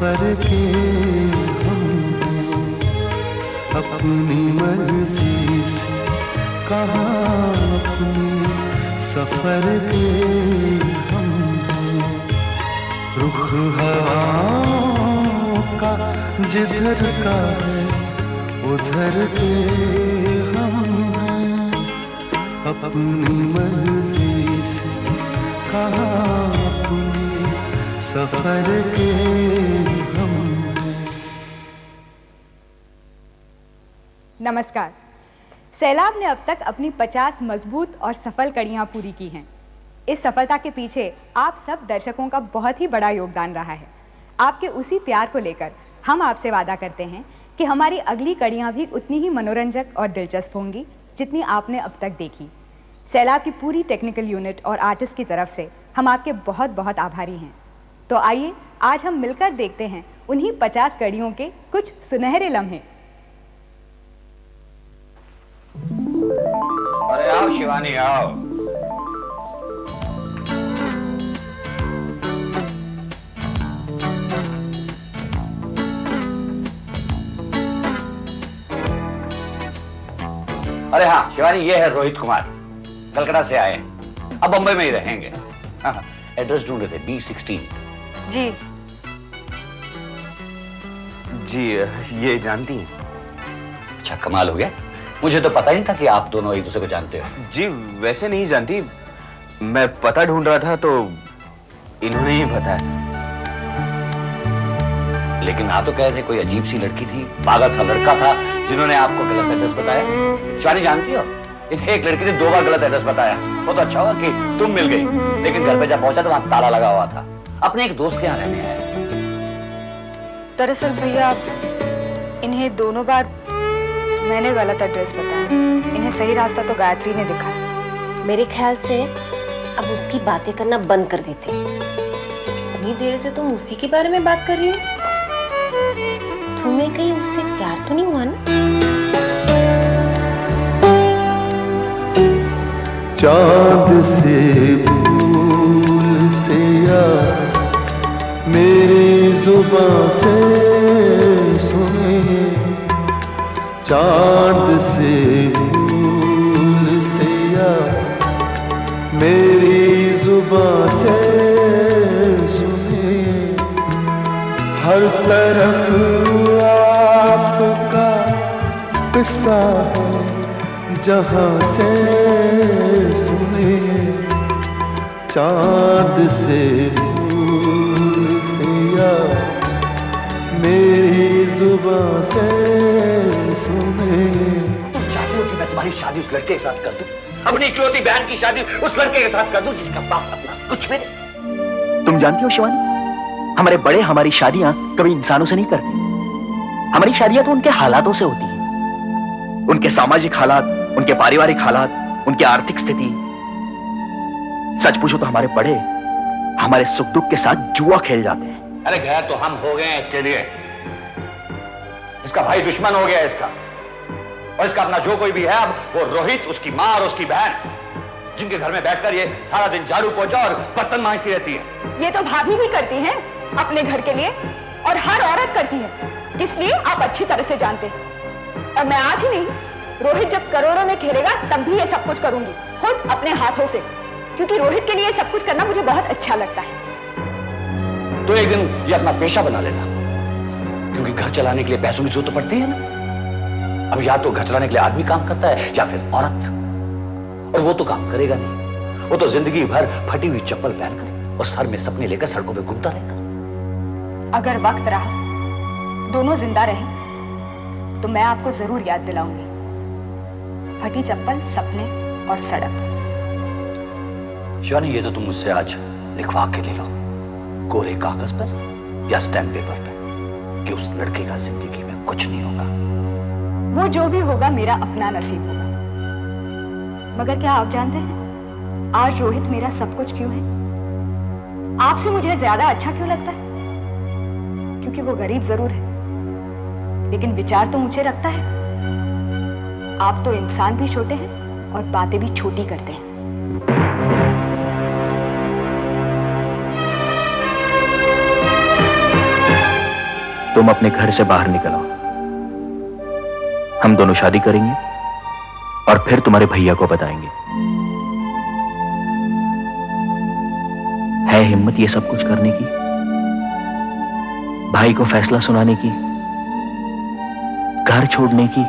सफर के हम हैं, अपनी मर्जी से कहाँ अपनी सफर के हम हैं। रुख हवाओं का जिधर का है उधर के हम हैं, अपनी मर्जी से कहाँ अपनी सफर के हम हैं। नमस्कार। सैलाब ने अब तक अपनी 50 मजबूत और सफल कड़ियां पूरी की हैं। इस सफलता के पीछे आप सब दर्शकों का बहुत ही बड़ा योगदान रहा है। आपके उसी प्यार को लेकर हम आपसे वादा करते हैं कि हमारी अगली कड़ियां भी उतनी ही मनोरंजक और दिलचस्प होंगी जितनी आपने अब तक देखी। सैलाब की पूरी टेक्निकल यूनिट और आर्टिस्ट की तरफ से हम आपके बहुत बहुत आभारी हैं। तो आइए आज हम मिलकर देखते हैं उन्हीं 50 कड़ियों के कुछ सुनहरे लम्हे। अरे आओ शिवानी आओ। अरे हाँ शिवानी, ये है रोहित कुमार, कलकत्ता से आए हैं, अब बंबई में ही रहेंगे। एड्रेस ढूंढ रहे थे B16। जी जी ये जानती हैं? अच्छा कमाल हो गया, मुझे तो पता ही नहीं था कि आप दोनों एक दूसरे को जानते हो। जी वैसे नहीं जानती, मैं पता ढूंढ रहा था तो इन्होंने ही बताया। लेकिन आप तो कह रहे थे कोई अजीब सी लड़की थी, पागल सा लड़का था जिन्होंने आपको गलत एड्रेस बताया। शिवानी जानती हो, एक लड़की ने 2 बार गलत एड्रेस बताया। वो तो अच्छा हुआ कि तुम मिल गई, लेकिन घर पे जब पहुंचा तो वहां ताला लगा हुआ था। अपने एक दोस्त के यहाँ रहने आए। दरअसल भैया इन्हें दोनों बार मैंने गलत एड्रेस बताया, इन्हें सही रास्ता तो गायत्री ने दिखाया। मेरे ख्याल से अब उसकी बातें करना बंद कर देते। इतनी देर से तुम उसी के बारे में बात कर रही हो, तुम्हें कहीं उससे प्यार तो नहीं हुआ ना? चांद से भूल से या मेरी जुबां से सुने, चांद से भूल से या मेरी जुबां से सुने, हर तरफ आपका किस्सा है जहां से सुने, चांद से भूल से या मेरी जुबां से सुने। तुम चाहती हो कि मैं तुम्हारी शादी उस लड़के के साथ कर दूं, अपनी इकलौती बहन की शादी उस लड़के के साथ कर दूं जिसका पास अपना कुछ भी नहीं। तुम जानती हो शिवानी, हमारे बड़े हमारी शादियां कभी इंसानों से नहीं करते। हमारी शादियां तो उनके हालातों से होती हैं, उनके सामाजिक हालात, उनके पारिवारिक हालात, उनकी आर्थिक स्थिति। सच पूछो तो हमारे बड़े हमारे सुख दुख के साथ जुआ खेल जाते हैं। अरे गैर तो हम हो गए हैं इसके लिए, इसका भाई दुश्मन हो गया इसका, और इसका अपना जो कोई भी है अब वो रोहित, उसकी मां और उसकी बहन, जिनके घर में बैठकर ये सारा दिन झाड़ू पोंछा और बर्तन मांजती रहती है। ये तो भाभी भी करती हैं अपने घर के लिए, और हर औरत करती है, इसलिए आप अच्छी तरह से जानते हैं। और मैं आज ही नहीं, रोहित जब करोड़ों में खेलेगा तब भी ये सब कुछ करूंगी, खुद अपने हाथों से, क्योंकि रोहित के लिए ये सब कुछ करना मुझे बहुत अच्छा लगता है। तो एक दिन ये अपना पेशा बना लेना, क्योंकि घर चलाने के लिए पैसों की जरूरत तो पड़ती है ना। अब या तो घर चलाने के लिए आदमी काम करता है या फिर औरत, और वो तो काम करेगा नहीं, वो तो जिंदगी भर फटी हुई चप्पल पहनकर और सर में सपने लेकर सड़कों पे घूमता रहेगा। अगर वक्त रहा, दोनों जिंदा रहे, तो मैं आपको जरूर याद दिलाऊंगी। फटी चप्पल, सपने और सड़क। शिवानी ये तो तुम मुझसे आज लिखवा के ले लो, कोरे कागज पर या स्टैम्प पेपर पर, कि उस लड़के का जिंदगी में कुछ नहीं होगा। वो जो भी होगा मेरा अपना नसीब होगा। मगर क्या आप जानते हैं आज रोहित मेरा सब कुछ क्यों है? आपसे मुझे ज्यादा अच्छा क्यों लगता है? क्योंकि वो गरीब जरूर है, लेकिन विचार तो मुझे रखता है। आप तो इंसान भी छोटे हैं और बातें भी छोटी करते हैं। तुम अपने घर से बाहर निकल आओ। हम दोनों शादी करेंगे और फिर तुम्हारे भैया को बताएंगे। है हिम्मत ये सब कुछ करने की, भाई को फैसला सुनाने की, घर छोड़ने की?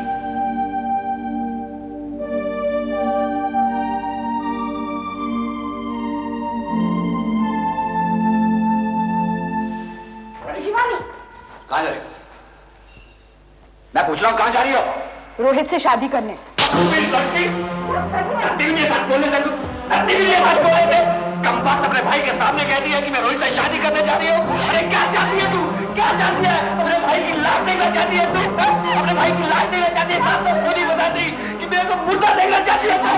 कहां जा रही हो? मैं पूछ रहा हूं कहां जा रही हो? रोहित से शादी करने। कम बात अपने भाई के सामने कह दी है कि मैं रोहित से शादी करने जा रही हूँ। अरे क्या चाहती है तू? क्या चाहती है? अपने भाई की लाश देखना चाहती है तू? अपने भाई की लाश देखना चाहती है? साथ तो क्यों नहीं बताती कि मेरे को मुर्दा देखना चाहती है तू?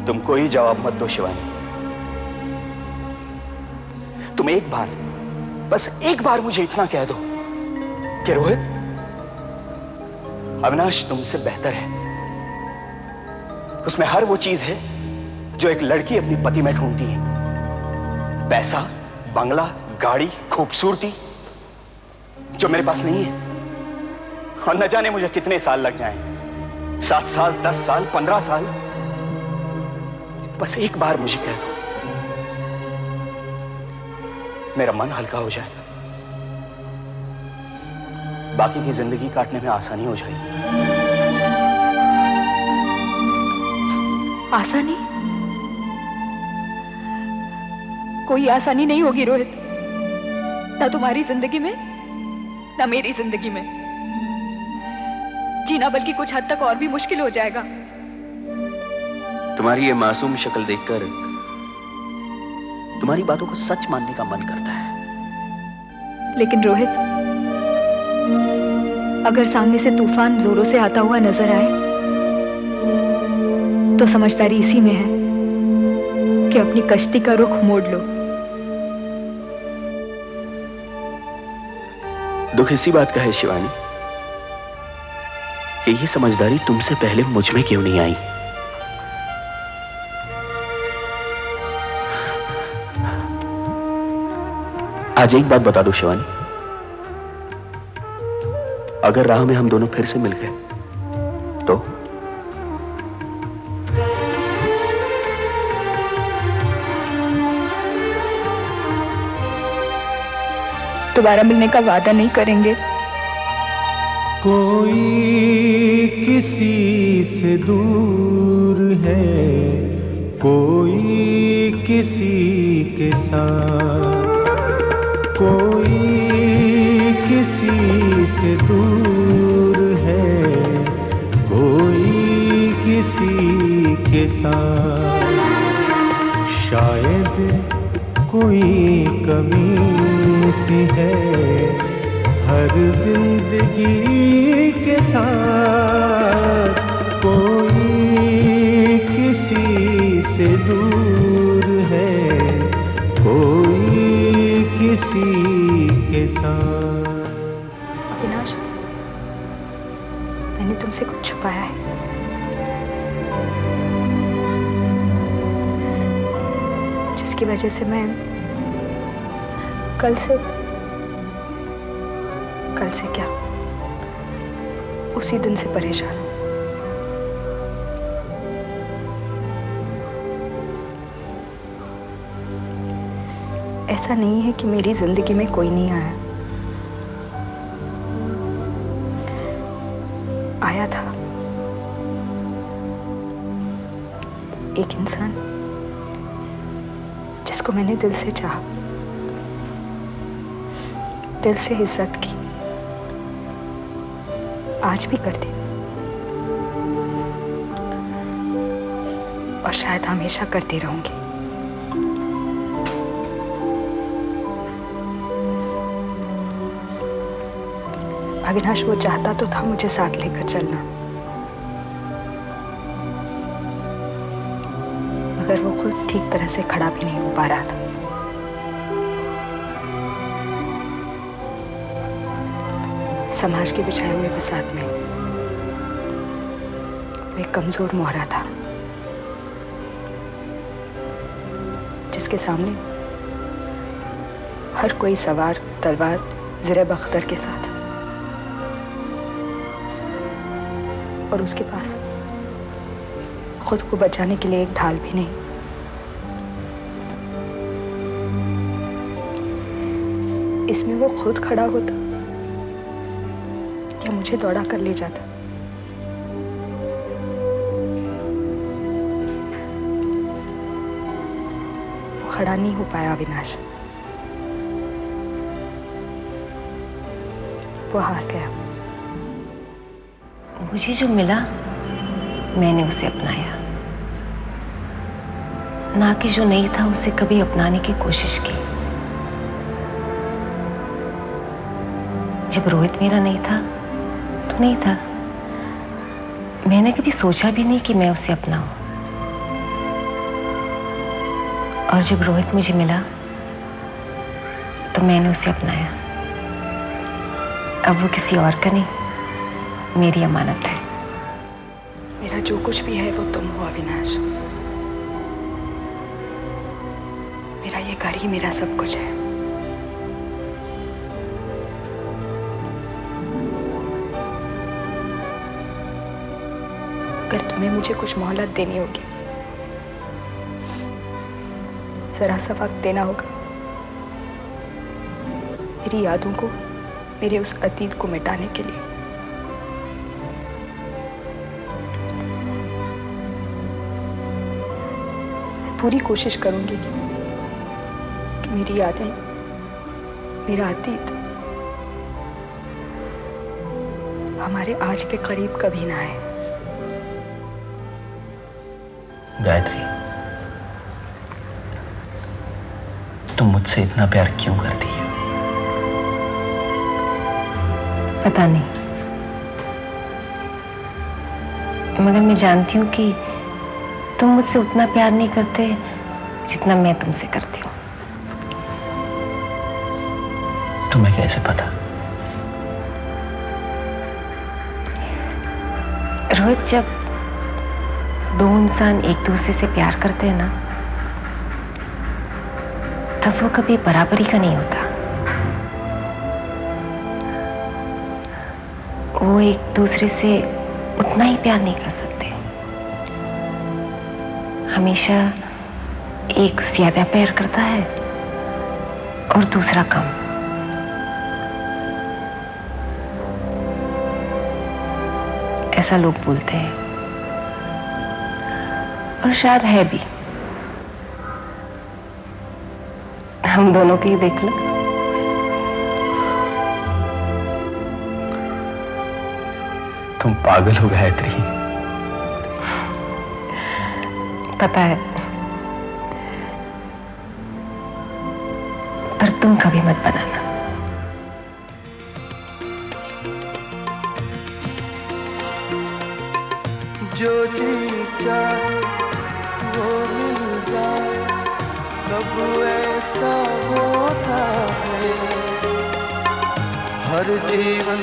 तुम कोई जवाब मत दो शिवानी। तुम एक बार, बस एक बार मुझे इतना कह दो कि रोहित, अविनाश तुमसे बेहतर है। उसमें हर वो चीज है जो एक लड़की अपनी पति में ढूंढती है। पैसा, बंगला, गाड़ी, खूबसूरती, जो मेरे पास नहीं है। और न जाने मुझे कितने साल लग जाएं, 7 साल, 10 साल, 15 साल। बस एक बार मुझे कह दो, मेरा मन हल्का हो जाएगा। बाकी की जिंदगी काटने में आसानी हो जाएगी। आसानी? कोई आसानी नहीं होगी रोहित, ना तुम्हारी जिंदगी में ना मेरी जिंदगी में। जीना बल्कि कुछ हद तक और भी मुश्किल हो जाएगा। तुम्हारी ये मासूम शक्ल देखकर तुम्हारी बातों को सच मानने का मन करता है। लेकिन रोहित, अगर सामने से तूफान जोरों से आता हुआ नजर आए तो समझदारी इसी में है कि अपनी कश्ती का रुख मोड़ लो। दुख इसी बात का है शिवानी कि ये समझदारी तुमसे पहले मुझ में क्यों नहीं आई। आज एक बात बता दो शिवानी, अगर राह में हम दोनों फिर से मिल गए तो? दोबारा मिलने का वादा नहीं करेंगे? कोई किसी से दूर है, कोई किसी के साथ, कोई किसी से दूर है, कोई किसी के साथ। शायद कोई कमी सी है हर जिंदगी के साथ, कोई किसी से दूर है, कोई किसी के साथ। अविनाश, मैंने तुमसे कुछ छुपाया है। जिसकी वजह से मैं कल से क्या, उसी दिन से परेशान हूं। ऐसा नहीं है कि मेरी जिंदगी में कोई नहीं आया, आया था एक इंसान जिसको मैंने दिल से चाहा, दिल से इज्जत की, आज भी करती और शायद हमेशा करती रहूंगी। अविनाश, वो चाहता तो था मुझे साथ लेकर चलना, मगर वो खुद ठीक तरह से खड़ा भी नहीं हो पा रहा था। समाज के बिछाए हुए बसात में वो एक कमजोर मोहरा था, जिसके सामने हर कोई सवार तलवार ज़िरब अख्तर के साथ, और उसके पास खुद को बचाने के लिए एक ढाल भी नहीं। इसमें वो खुद खड़ा होता या मुझे दौड़ा कर ले जाता। वो खड़ा नहीं हो पाया अविनाश, वो हार गया। मुझे जो मिला मैंने उसे अपनाया, ना कि जो नहीं था उसे कभी अपनाने की कोशिश की। जब रोहित मेरा नहीं था तो नहीं था, मैंने कभी सोचा भी नहीं कि मैं उसे अपनाऊं। और जब रोहित मुझे मिला तो मैंने उसे अपनाया। अब वो किसी और का नहीं, मेरी अमानत है। मेरा जो कुछ भी है वो तुम हो अविनाश। मेरा ये घर ही मेरा सब कुछ है। अगर तुम्हें मुझे कुछ मोहलत देनी होगी, जरा सा वक्त देना होगा, मेरी यादों को, मेरे उस अतीत को मिटाने के लिए। मैं पूरी कोशिश करूंगी कि मेरी यादें, मेरा अतीत हमारे आज के करीब कभी ना आए। गायत्री, तुम मुझसे इतना प्यार क्यों करती हो? पता नहीं, मगर मैं जानती हूँ कि तुम मुझसे उतना प्यार नहीं करते जितना मैं तुमसे करती हूँ। तुम्हें कैसे पता? रोहित, जब दो इंसान एक दूसरे से प्यार करते हैं ना, तब वो कभी बराबरी का नहीं होता। वो एक दूसरे से उतना ही प्यार नहीं कर सकते। हमेशा एक ज्यादा प्यार करता है और दूसरा कम। ऐसा लोग बोलते हैं, और शायद है भी। हम दोनों की ही देख लो। तुम पागल हो गायत्री। पता है, पर तुम कभी मत बनाना। जो जी चाहे वो मिल जाए, कब ऐसा होता है। हर जीवन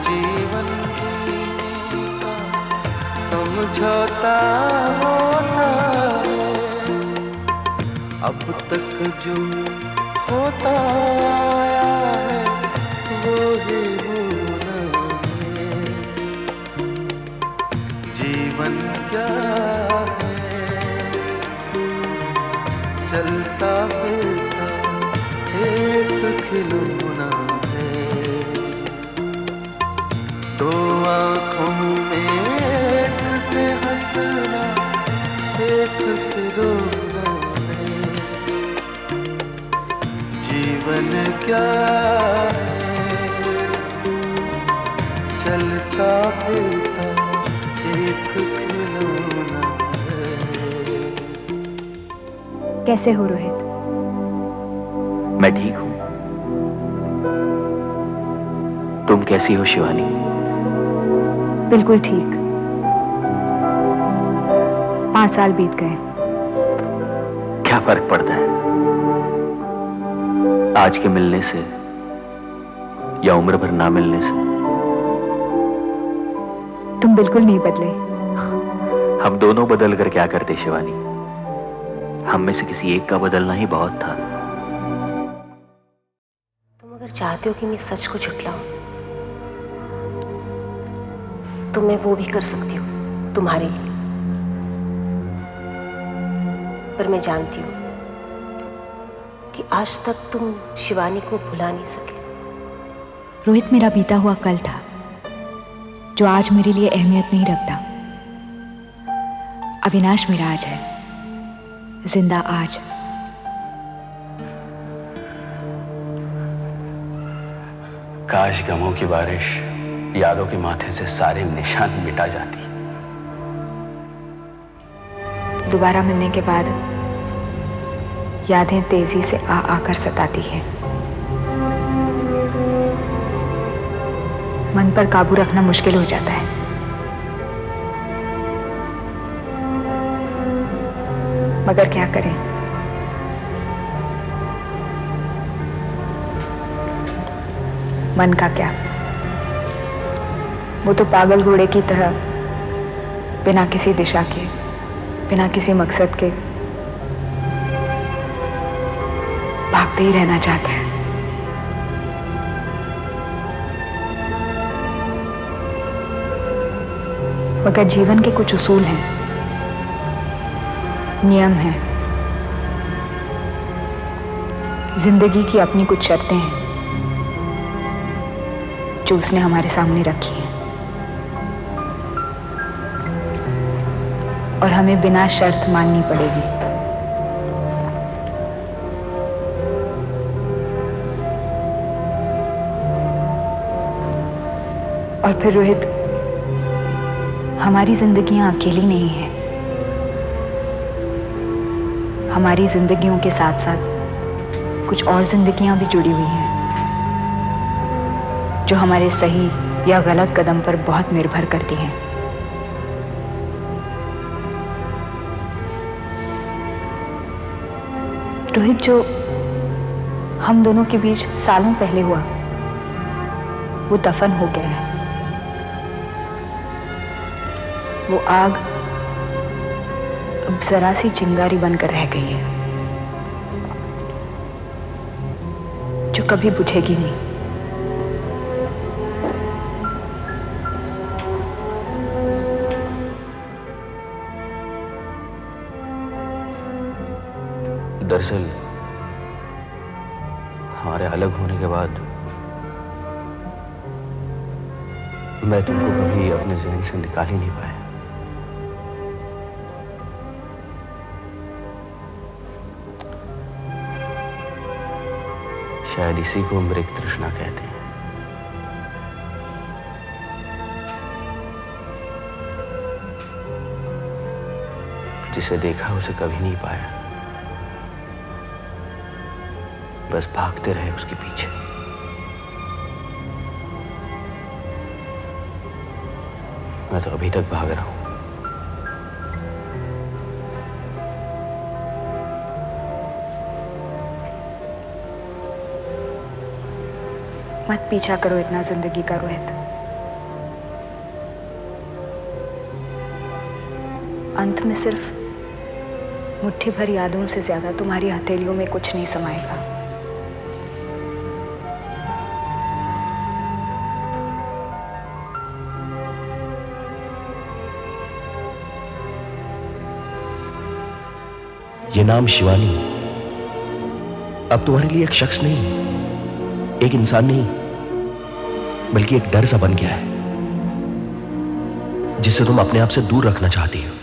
जीवन जीने का समझौता होता है। अब तक जो होता आया है वो ही होना है। जीवन क्या है, चलता फिरता एक खिलौना है। दो आँखों में एक से हंसना, एक से रोना है। जीवन क्या है, चलता फिरता एक खिलौना है। कैसे हो रोहित? मैं ठीक हूं। तुम कैसी हो शिवानी? बिल्कुल ठीक। 5 साल बीत गए। क्या फर्क पड़ता है आज के मिलने से या उम्र भर ना मिलने से? तुम बिल्कुल नहीं बदले। हम दोनों बदल कर क्या करते शिवानी? हम में से किसी एक का बदलना ही बहुत था। तुम अगर चाहते हो कि मैं सच को झुठलाऊं तो मैं वो भी कर सकती हूँ तुम्हारे लिए, पर मैं जानती हूँ कि आज तक तुम शिवानी को भुला नहीं सके। रोहित मेरा बीता हुआ कल था जो आज मेरे लिए अहमियत नहीं रखता। अविनाश मेरा आज है, जिंदा आज। काश गमों की बारिश यादों के माथे से सारे निशान मिटा जाती। दोबारा मिलने के बाद यादें तेजी से आकर सताती हैं। मन पर काबू रखना मुश्किल हो जाता है। मगर क्या करें, मन का क्या। वो तो पागल घोड़े की तरह बिना किसी दिशा के, बिना किसी मकसद के भागते ही रहना चाहता है। मगर जीवन के कुछ उसूल हैं, नियम हैं, जिंदगी की अपनी कुछ शर्तें हैं जो उसने हमारे सामने रखी हैं और हमें बिना शर्त माननी पड़ेगी। और फिर रोहित, हमारी जिंदगियां अकेली नहीं हैं। हमारी जिंदगियों के साथ साथ कुछ और जिंदगियां भी जुड़ी हुई हैं जो हमारे सही या गलत कदम पर बहुत निर्भर करती हैं। रोहित, जो हम दोनों के बीच सालों पहले हुआ वो दफन हो गया है। वो आग अब जरा सी चिंगारी बनकर रह गई है जो कभी बुझेगी नहीं। दरअसल हमारे अलग होने के बाद मैं तुमको कभी अपने जहन से निकाल ही नहीं पाया। शायद इसी को मृग तृष्णा कहते हैं। जिसे देखा उसे कभी नहीं पाया, बस भागते रहे उसके पीछे। मैं तो अभी तक भाग रहा हूं। मत पीछा करो इतना जिंदगी का रोहित। अंत में सिर्फ मुट्ठी भर यादों से ज्यादा तुम्हारी हथेलियों में कुछ नहीं समाएगा। ये नाम शिवानी अब तुम्हारे लिए एक शख्स नहीं, एक इंसान नहीं, बल्कि एक डर सा बन गया है जिसे तुम अपने आप से दूर रखना चाहती हो।